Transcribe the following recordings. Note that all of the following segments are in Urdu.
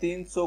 300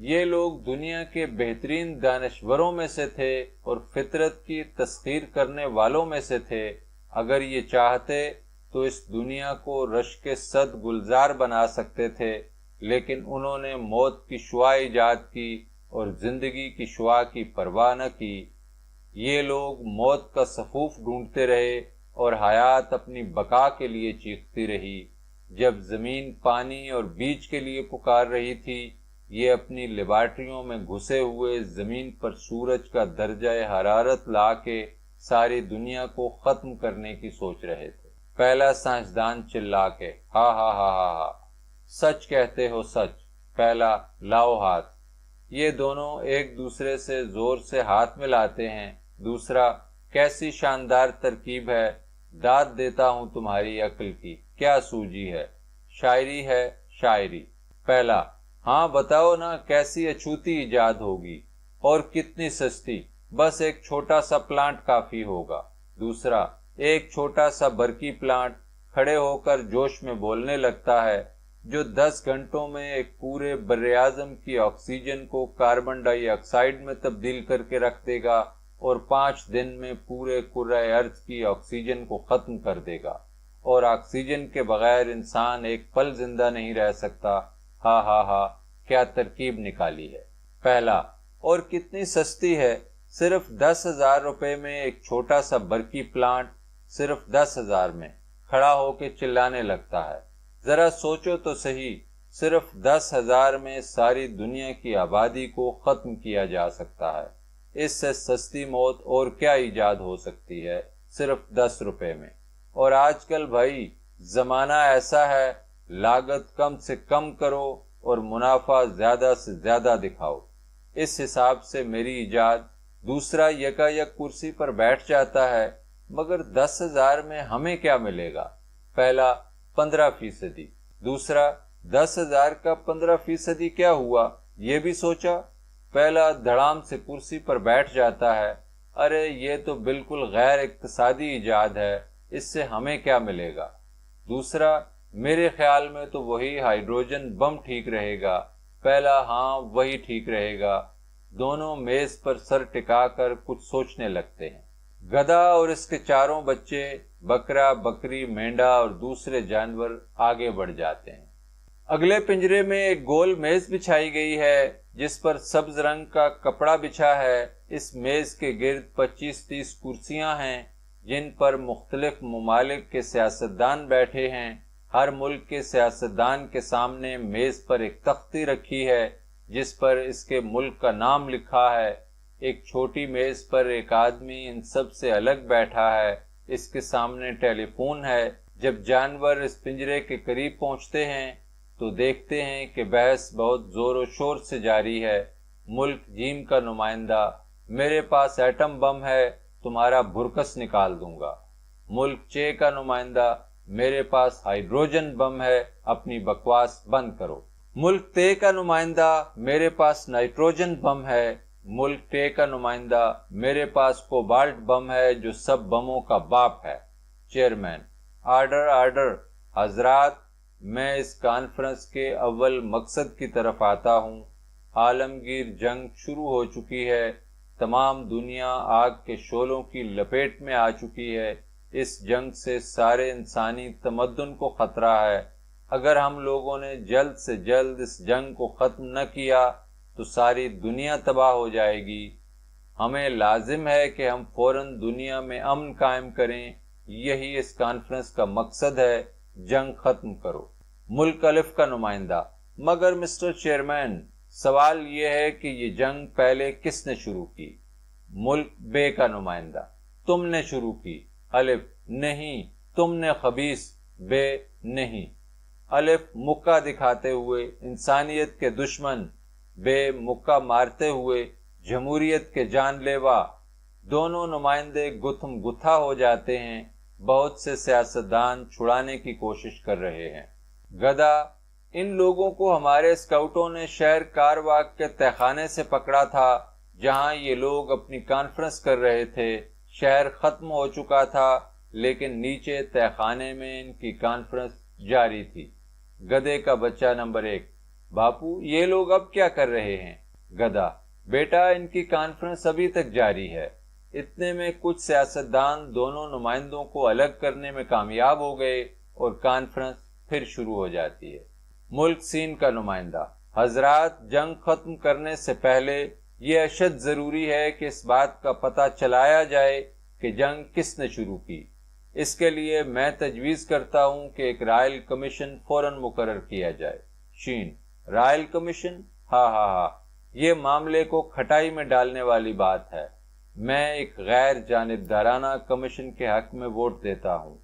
یہ لوگ دنیا کے بہترین دانشوروں میں سے تھے اور فطرت کی تسخیر کرنے والوں میں سے تھے۔ اگر یہ چاہتے تو اس دنیا کو رشک صد گلزار بنا سکتے تھے، لیکن انہوں نے موت کی شعاع ایجاد کی اور زندگی کی شعاع کی پرواہ نہ کی۔ یہ لوگ موت کا سفوف ڈھونڈتے رہے اور حیات اپنی بقا کے لیے چیختی رہی۔ جب زمین پانی اور بیج کے لیے پکار رہی تھی، یہ اپنی لیبارٹریوں میں گھسے ہوئے زمین پر سورج کا درجہ حرارت لا کے ساری دنیا کو ختم کرنے کی سوچ رہے تھے۔ پہلا سائنسدان چلا کے ہا ہا ہا ہا ہا، سچ کہتے ہو سچ۔ پہلا، لاؤ ہاتھ۔ یہ دونوں ایک دوسرے سے زور سے ہاتھ ملاتے ہیں۔ دوسرا، کیسی شاندار ترکیب ہے، داد دیتا ہوں تمہاری عقل کی، کیا سوجی ہے، شاعری ہے شاعری۔ پہلا، ہاں بتاؤ نا کیسی اچھوتی ایجاد ہوگی اور کتنی سستی، بس ایک چھوٹا سا پلانٹ کافی ہوگا۔ دوسرا، ایک چھوٹا سا برقی پلانٹ کھڑے ہو کر جوش میں بولنے لگتا ہے، جو 10 گھنٹوں میں ایک پورے براعظم کی آکسیجن کو کاربن ڈائی آکسائیڈ میں تبدیل کر کے رکھ دے گا اور 5 دن میں پورے کرۂ ارض کی آکسیجن کو ختم کر دے گا، اور آکسیجن کے بغیر انسان ایک پل زندہ نہیں رہ سکتا۔ ہا ہا ہا، کیا ترکیب نکالی ہے۔ پہلا، اور کتنی سستی ہے، صرف 10,000 روپے میں ایک چھوٹا سا برقی پلانٹ، صرف 10,000 میں کھڑا ہو کے چلانے لگتا ہے۔ ذرا سوچو تو صحیح، صرف 10,000 میں ساری دنیا کی آبادی کو ختم کیا جا سکتا ہے۔ اس سے سستی موت اور کیا ایجاد ہو سکتی ہے، صرف 10 روپے میں۔ اور آج کل بھائی زمانہ ایسا ہے، لاگت کم سے کم کرو اور منافع زیادہ سے زیادہ دکھاؤ۔ اس حساب سے میری ایجاد۔ دوسرا یکا یک کرسی پر بیٹھ جاتا ہے، مگر 10,000 میں ہمیں کیا ملے گا؟ پہلا، 15%۔ دوسرا، 10,000 کا 15% کیا ہوا، یہ بھی سوچا؟ پہلا دھڑام سے کرسی پر بیٹھ جاتا ہے، ارے یہ تو بالکل غیر اقتصادی ایجاد ہے، اس سے ہمیں کیا ملے گا؟ دوسرا، میرے خیال میں تو وہی ہائیڈروجن بم ٹھیک رہے گا۔ پہلا، ہاں وہی ٹھیک رہے گا۔ دونوں میز پر سر ٹکا کر کچھ سوچنے لگتے ہیں۔ گدھا اور اس کے چاروں بچے، بکرا، بکری، مینڈا اور دوسرے جانور آگے بڑھ جاتے ہیں۔ اگلے پنجرے میں ایک گول میز بچھائی گئی ہے جس پر سبز رنگ کا کپڑا بچھا ہے۔ اس میز کے گرد 25-30 کرسیاں ہیں جن پر مختلف ممالک کے سیاستدان بیٹھے ہیں۔ ہر ملک کے سیاستدان کے سامنے میز پر ایک تختی رکھی ہے جس پر اس کے ملک کا نام لکھا ہے۔ ایک چھوٹی میز پر ایک آدمی ان سب سے الگ بیٹھا ہے، اس کے سامنے ٹیلی فون ہے۔ جب جانور اس پنجرے کے قریب پہنچتے ہیں تو دیکھتے ہیں کہ بحث بہت زور و شور سے جاری ہے۔ ملک جیم کا نمائندہ، میرے پاس ایٹم بم ہے، تمہارا بھرکس نکال دوں گا۔ ملک چے کا نمائندہ، میرے پاس ہائیڈروجن بم ہے، اپنی بکواس بند کرو۔ ملک تے کا نمائندہ، میرے پاس نائٹروجن بم ہے۔ ملک ٹے کا نمائندہ، میرے پاس کوبالٹ بم ہے جو سب بموں کا باپ ہے۔ Chairman, order order. حضرات، میں اس کانفرنس کے اول مقصد کی طرف آتا ہوں۔ عالمگیر جنگ شروع ہو چکی ہے، تمام دنیا آگ کے شعلوں کی لپیٹ میں آ چکی ہے۔ اس جنگ سے سارے انسانی تمدن کو خطرہ ہے۔ اگر ہم لوگوں نے جلد سے جلد اس جنگ کو ختم نہ کیا تو ساری دنیا تباہ ہو جائے گی۔ ہمیں لازم ہے کہ ہم فوراً دنیا میں امن قائم کریں، یہی اس کانفرنس کا مقصد ہے۔ جنگ ختم کرو۔ ملک الف کا نمائندہ، مگر مسٹر چیئرمین، سوال یہ ہے کہ یہ جنگ پہلے کس نے شروع کی؟ ملک بے کا نمائندہ، تم نے شروع کی۔ الف، نہیں، تم نے خبیث۔ بے، نہیں۔ الف مکہ دکھاتے ہوئے، انسانیت کے دشمن۔ بے مکہ مارتے ہوئے، جمہوریت کے جان لیوا۔ دونوں نمائندے گتھم گتھا ہو جاتے ہیں۔ بہت سے سیاستدان چھڑانے کی کوشش کر رہے ہیں۔ گدھا، ان لوگوں کو ہمارے اسکاؤٹوں نے شہر کارواک کے تہخانے سے پکڑا تھا جہاں یہ لوگ اپنی کانفرنس کر رہے تھے۔ شہر ختم ہو چکا تھا لیکن نیچے تہخانے میں ان کی کانفرنس جاری تھی۔ گدھے کا بچہ نمبر 1، باپو یہ لوگ اب کیا کر رہے ہیں؟ گدھا: بیٹا ان کی کانفرنس ابھی تک جاری ہے۔ اتنے میں کچھ سیاستدان دونوں نمائندوں کو الگ کرنے میں کامیاب ہو گئے اور کانفرنس پھر شروع ہو جاتی ہے۔ ملک سین کا نمائندہ: حضرات، جنگ ختم کرنے سے پہلے یہ اشد ضروری ہے کہ اس بات کا پتہ چلایا جائے کہ جنگ کس نے شروع کی۔ اس کے لیے میں تجویز کرتا ہوں کہ ایک رائل کمیشن فوراً مقرر کیا جائے۔ شین: رائل کمیشن؟ ہاں، یہ معاملے کو کھٹائی میں ڈالنے والی بات ہے۔ میں ایک غیر جانبدارانہ کمیشن کے حق میں ووٹ دیتا ہوں۔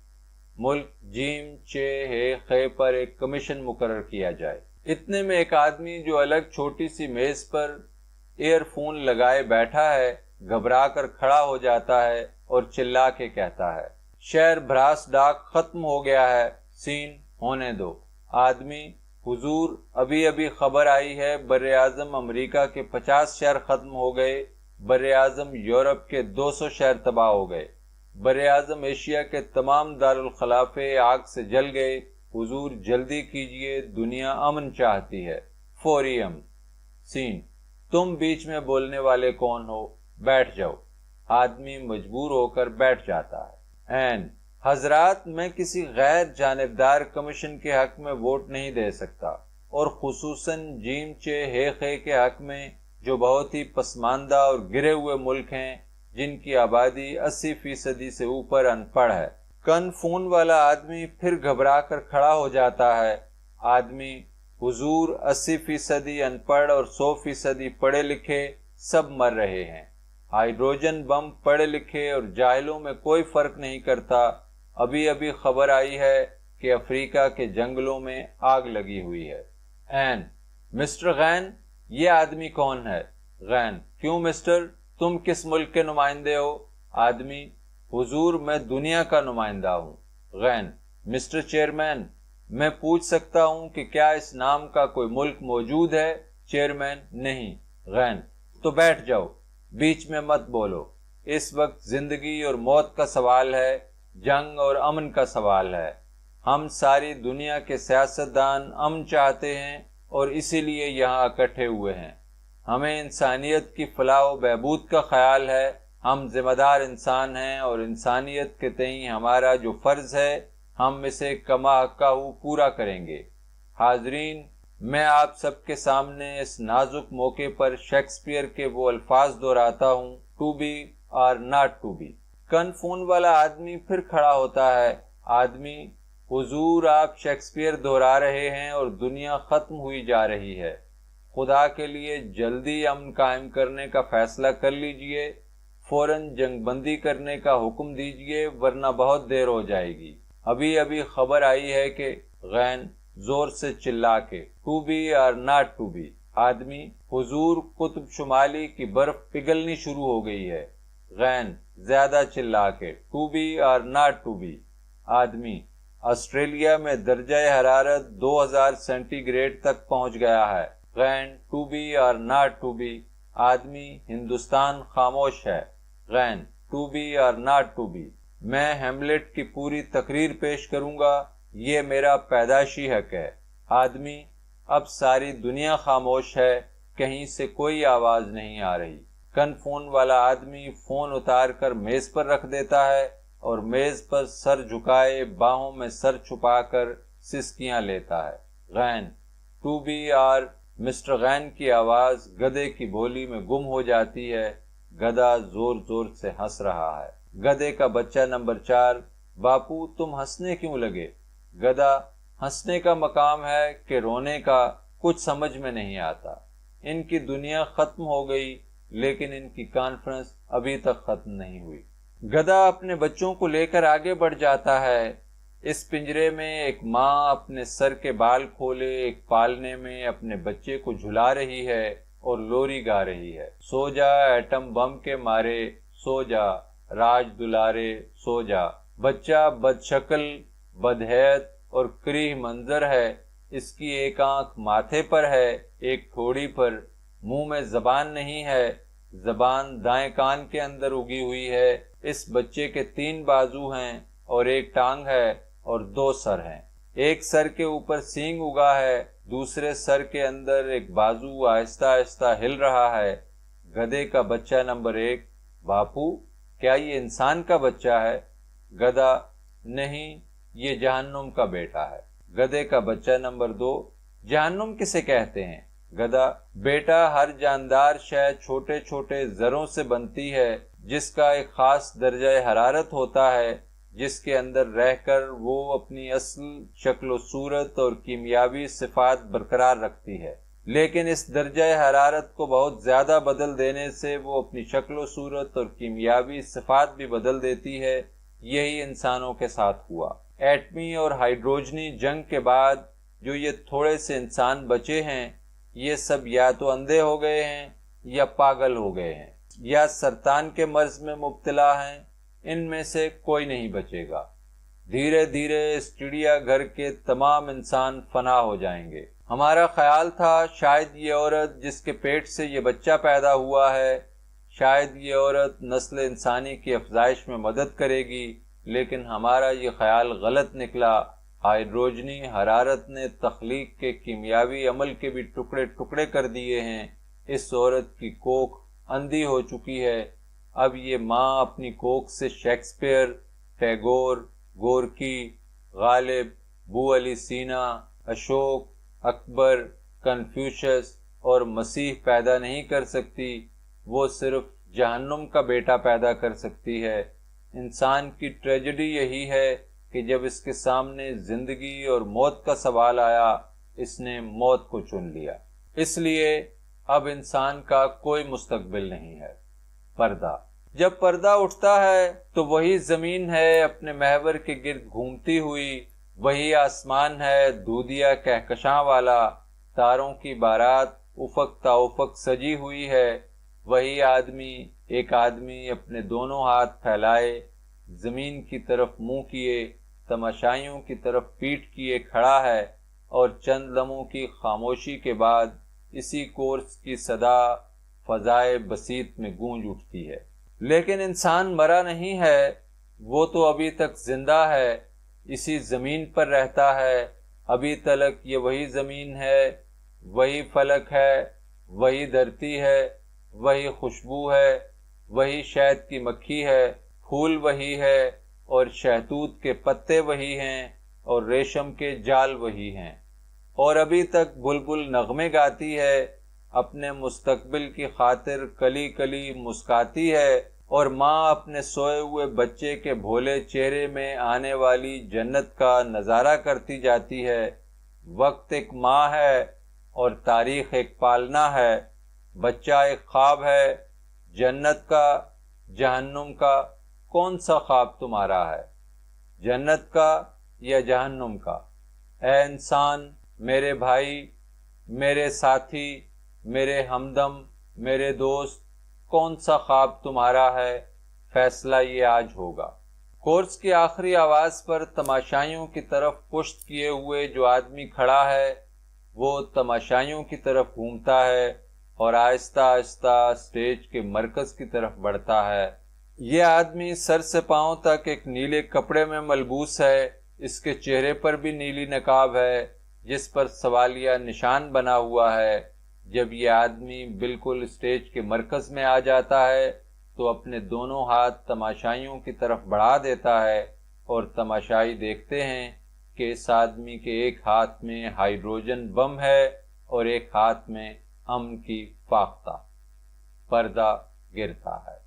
ملک جیم چے ہے خے پر ایک کمیشن مقرر کیا جائے۔ اتنے میں ایک آدمی جو الگ چھوٹی سی میز پر ایئر فون لگائے بیٹھا ہے گھبرا کر کھڑا ہو جاتا ہے اور چلا کے کہتا ہے: شہر براس ڈاک ختم ہو گیا ہے۔ سین: ہونے دو۔ آدمی: حضور، ابھی خبر آئی ہے براعظم امریکہ کے 50 شہر ختم ہو گئے، براعظم یورپ کے 200 شہر تباہ ہو گئے، براعظم ایشیا کے تمام دارالخلافے آگ سے جل گئے۔ حضور جلدی کیجئے، دنیا امن چاہتی ہے، فوری امن۔ سین: تم بیچ میں بولنے والے کون ہو؟ بیٹھ جاؤ۔ آدمی مجبور ہو کر بیٹھ جاتا ہے۔ حضرات، میں کسی غیر جانبدار کمیشن کے حق میں ووٹ نہیں دے سکتا، اور خصوصاً جیم چے ہے خے کے حق میں، جو بہت ہی پسماندہ اور گرے ہوئے ملک ہیں جن کی آبادی 80% سے اوپر ان پڑھ ہے۔ کن فون والا آدمی پھر گھبرا کر کھڑا ہو جاتا ہے۔ آدمی: حضور، 80% ان پڑھ اور 100% پڑھے لکھے سب مر رہے ہیں۔ ہائیڈروجن بم پڑھے لکھے اور جاہلوں میں کوئی فرق نہیں کرتا۔ ابھی خبر آئی ہے کہ افریقہ کے جنگلوں میں آگ لگی ہوئی ہے۔ مسٹر غین، یہ آدمی کون ہے؟ غین: کیوں مسٹر، تم کس ملک کے نمائندے ہو؟ آدمی: حضور، میں دنیا کا نمائندہ ہوں۔ غین: مسٹر چیئرمین، میں پوچھ سکتا ہوں کہ کیا اس نام کا کوئی ملک موجود ہے؟ چیئرمین: نہیں۔ غین: تو بیٹھ جاؤ، بیچ میں مت بولو۔ اس وقت زندگی اور موت کا سوال ہے، جنگ اور امن کا سوال ہے۔ ہم ساری دنیا کے سیاستدان امن چاہتے ہیں اور اسی لیے یہاں اکٹھے ہوئے ہیں۔ ہمیں انسانیت کی فلاح و بہبود کا خیال ہے۔ ہم ذمہ دار انسان ہیں اور انسانیت کے تئیں ہمارا جو فرض ہے ہم اسے کما حقہ پورا کریں گے۔ حاضرین، میں آپ سب کے سامنے اس نازک موقع پر شیکسپیئر کے وہ الفاظ دہراتا ہوں: ٹو بی اور ناٹ ٹو بی۔ کن فون والا آدمی پھر کھڑا ہوتا ہے۔ آدمی: حضور، آپ شیکسپیئر دہرا رہے ہیں اور دنیا ختم ہوئی جا رہی ہے۔ خدا کے لیے جلدی امن قائم کرنے کا فیصلہ کر لیجئے، فوراً جنگ بندی کرنے کا حکم دیجئے ورنہ بہت دیر ہو جائے گی۔ ابھی خبر آئی ہے کہ… غین زور سے چلا کے: ٹو بی اور ناٹ ٹو بی۔ آدمی: حضور، قطب شمالی کی برف پگھلنی شروع ہو گئی ہے۔ غین زیادہ چلا کے: ٹو بی اور ناٹ ٹو بی۔ آدمی: آسٹریلیا میں درجہ حرارت 2000 سینٹی گریڈ تک پہنچ گیا ہے۔ غین: ٹو بی اور ناٹ ٹو بی۔ آدمی: ہندوستان خاموش ہے۔ غین: ٹو بی اور ناٹ ٹو بی۔ میں ہیملیٹ کی پوری تقریر پیش کروں گا، یہ میرا پیدائشی حق ہے۔ آدمی: اب ساری دنیا خاموش ہے، کہیں سے کوئی آواز نہیں آ رہی۔ کن فون والا آدمی فون اتار کر میز پر رکھ دیتا ہے اور میز پر سر جھکائے باہوں میں سر چھپا کر سسکیاں لیتا ہے۔ غین: ٹو بی آر۔ مسٹر غین کی آواز گدھے کی بولی میں گم ہو جاتی ہے۔ گدھا زور زور سے ہنس رہا ہے۔ گدھے کا بچہ نمبر 4: باپو، تم ہنسنے کیوں لگے؟ گدھا: ہنسنے کا مقام ہے کہ رونے کا، کچھ سمجھ میں نہیں آتا۔ ان کی دنیا ختم ہو گئی لیکن ان کی کانفرنس ابھی تک ختم نہیں ہوئی۔ گدھا اپنے بچوں کو لے کر آگے بڑھ جاتا ہے۔ اس پنجرے میں ایک ماں اپنے سر کے بال کھولے ایک پالنے میں اپنے بچے کو جھلا رہی ہے اور لوری گا رہی ہے: سو جا ایٹم بم کے مارے، سو جا راج دلارے، سو جا۔ بچہ بد شکل، بدہیت اور کریہ منظر ہے۔ اس کی ایک آنکھ ماتھے پر ہے، ایک ٹھوڑی پر۔ منہ میں زبان نہیں ہے، زبان دائیں کان کے اندر اگی ہوئی ہے۔ اس بچے کے 3 بازو ہیں اور ایک ٹانگ ہے اور 2 سر ہیں۔ ایک سر کے اوپر سینگ اگا ہے، دوسرے سر کے اندر ایک بازو آہستہ آہستہ ہل رہا ہے۔ گدھے کا بچہ نمبر 1: باپو، کیا یہ انسان کا بچہ ہے؟ گدھا: نہیں، یہ جہنم کا بیٹا ہے۔ گدھے کا بچہ نمبر 2: جہنم کسے کہتے ہیں؟ گدھا: بیٹا، ہر جاندار شے چھوٹے چھوٹے ذروں سے بنتی ہے، جس کا ایک خاص درجہ حرارت ہوتا ہے، جس کے اندر رہ کر وہ اپنی اصل شکل و صورت اور کیمیاوی صفات برقرار رکھتی ہے، لیکن اس درجہ حرارت کو بہت زیادہ بدل دینے سے وہ اپنی شکل و صورت اور کیمیاوی صفات بھی بدل دیتی ہے۔ یہی انسانوں کے ساتھ ہوا۔ ایٹمی اور ہائیڈروجنی جنگ کے بعد جو یہ تھوڑے سے انسان بچے ہیں، یہ سب یا تو اندھے ہو گئے ہیں یا پاگل ہو گئے ہیں یا سرطان کے مرض میں مبتلا ہیں۔ ان میں سے کوئی نہیں بچے گا۔ دھیرے دھیرے اس چڑیا گھر کے تمام انسان فنا ہو جائیں گے۔ ہمارا خیال تھا شاید یہ عورت جس کے پیٹ سے یہ بچہ پیدا ہوا ہے، شاید یہ عورت نسل انسانی کی افزائش میں مدد کرے گی، لیکن ہمارا یہ خیال غلط نکلا۔ ہائیڈروجنی حرارت نے تخلیق کے کیمیاوی عمل کے بھی ٹکڑے ٹکڑے کر دیے ہیں۔ اس عورت کی کوکھ اندھی ہو چکی ہے۔ اب یہ ماں اپنی کوکھ سے شیکسپیئر، ٹیگور، گورکی، غالب، بو علی سینا، اشوک، اکبر، کنفیوشس اور مسیح پیدا نہیں کر سکتی، وہ صرف جہنم کا بیٹا پیدا کر سکتی ہے۔ انسان کی ٹریجڈی یہی ہے کہ جب اس کے سامنے زندگی اور موت کا سوال آیا، اس نے موت کو چن لیا۔ اس لیے اب انسان کا کوئی مستقبل نہیں ہے۔ پردہ: جب پردہ اٹھتا ہے تو وہی زمین ہے اپنے محور کے گرد گھومتی ہوئی، وہی آسمان ہے دودھیا کہکشاں والا، تاروں کی بارات افق تا افق سجی ہوئی ہے، وہی آدمی، ایک آدمی اپنے دونوں ہاتھ پھیلائے، زمین کی طرف منہ کیے، تماشائیوں کی طرف پیٹھ کیے کھڑا ہے، اور چند لمحوں کی خاموشی کے بعد اسی کورس کی صدا فضائے بسیط میں گونج اٹھتی ہے۔ لیکن انسان مرا نہیں ہے، وہ تو ابھی تک زندہ ہے، اسی زمین پر رہتا ہے، ابھی تلک یہ وہی زمین ہے، وہی فلک ہے، وہی دھرتی ہے، وہی خوشبو ہے، وہی شہد کی مکھی ہے، پھول وہی ہے، اور شہتوت کے پتے وہی ہیں، اور ریشم کے جال وہی ہیں، اور ابھی تک بلبل نغمے گاتی ہے، اپنے مستقبل کی خاطر کلی کلی مسکاتی ہے، اور ماں اپنے سوئے ہوئے بچے کے بھولے چہرے میں آنے والی جنت کا نظارہ کرتی جاتی ہے۔ وقت ایک ماں ہے اور تاریخ ایک پالنا ہے، بچہ ایک خواب ہے۔ جنت کا، جہنم کا، کون سا خواب تمہارا ہے؟ جنت کا یا جہنم کا؟ اے انسان، میرے بھائی، میرے ساتھی، میرے ہمدم، میرے دوست، کون سا خواب تمہارا ہے؟ فیصلہ یہ آج ہوگا۔ کورس کی آخری آواز پر تماشائیوں کی طرف پشت کیے ہوئے جو آدمی کھڑا ہے، وہ تماشائیوں کی طرف گھومتا ہے اور آہستہ آہستہ اسٹیج کے مرکز کی طرف بڑھتا ہے۔ یہ آدمی سر سے پاؤں تک ایک نیلے کپڑے میں ملبوس ہے، اس کے چہرے پر بھی نیلی نقاب ہے جس پر سوالیہ نشان بنا ہوا ہے۔ جب یہ آدمی بالکل اسٹیج کے مرکز میں آ جاتا ہے تو اپنے دونوں ہاتھ تماشائیوں کی طرف بڑھا دیتا ہے، اور تماشائی دیکھتے ہیں کہ اس آدمی کے ایک ہاتھ میں ہائیڈروجن بم ہے اور ایک ہاتھ میں امن کی فاختہ۔ پردہ گرتا ہے۔